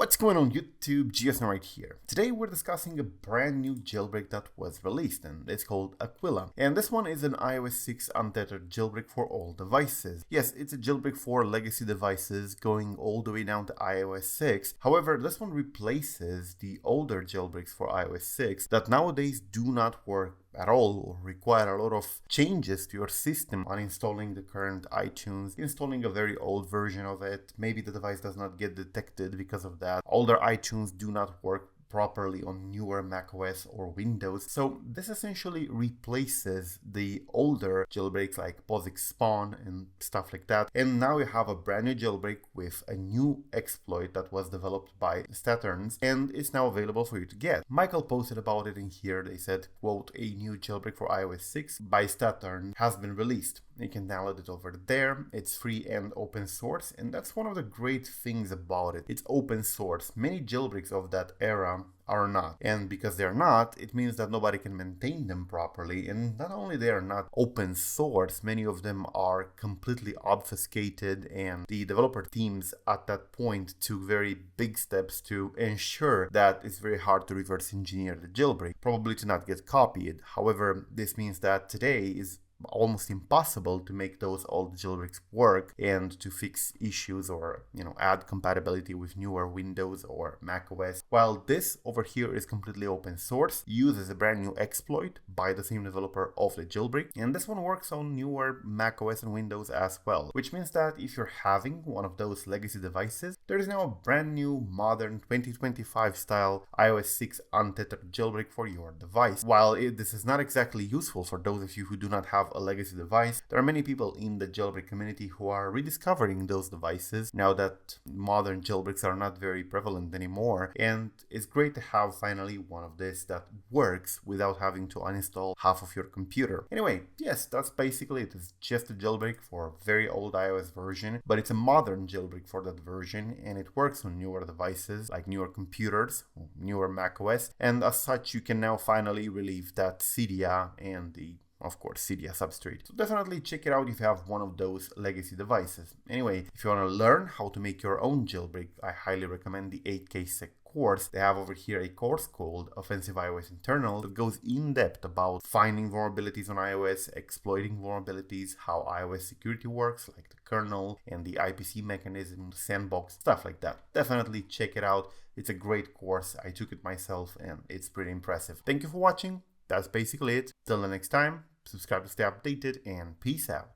What's going on YouTube, GSN right here. Today we're discussing a brand new jailbreak that was released and it's called Aquila. And this one is an iOS 6 untethered jailbreak for all devices. Yes, it's a jailbreak for legacy devices going all the way down to iOS 6. However, this one replaces the older jailbreaks for iOS 6 that nowadays do not work at all or require a lot of changes to your system, uninstalling the current iTunes, installing a very old version of it. Maybe the device does not get detected because of that. Older iTunes do not work properly on newer macOS or Windows. So this essentially replaces the older jailbreaks like POSIX Spawn and stuff like that. And now we have a brand new jailbreak with a new exploit that was developed by staturnzz and it's now available for you to get. Michael posted about it in here. They said, quote, a new jailbreak for iOS 6 by staturnzz has been released. You can download it over there. It's free and open source, and that's one of the great things about it. It's open source. Many jailbreaks of that era are not, and because they're not, it means that nobody can maintain them properly. And not only they are not open source, many of them are completely obfuscated, and the developer teams at that point took very big steps to ensure that it's very hard to reverse engineer the jailbreak, probably to not get copied. However, this means that today is almost impossible to make those old jailbreaks work and to fix issues or add compatibility with newer Windows or macOS. While this over here is completely open source, uses a brand new exploit by the same developer of the jailbreak, and this one works on newer macOS and Windows as well, which means that if you're having one of those legacy devices, there is now a brand new modern 2025 style iOS 6 untethered jailbreak for your device. While this is not exactly useful for those of you who do not have a legacy device, there are many people in the jailbreak community who are rediscovering those devices now that modern jailbreaks are not very prevalent anymore, and it's great to have finally one of this that works without having to uninstall half of your computer. Anyway, yes, that's basically it. It's just a jailbreak for a very old iOS version, but it's a modern jailbreak for that version, and it works on newer devices like newer computers, newer macOS, and as such you can now finally relieve that Cydia and the of course, Cydia substrate. So definitely check it out if you have one of those legacy devices. Anyway, if you want to learn how to make your own jailbreak, I highly recommend the 8K Sec course. They have over here a course called Offensive iOS Internal that goes in depth about finding vulnerabilities on iOS, exploiting vulnerabilities, how iOS security works, like the kernel and the IPC mechanism, sandbox, stuff like that. Definitely check it out. It's a great course. I took it myself and it's pretty impressive. Thank you for watching. That's basically it. Till the next time, subscribe to stay updated and peace out.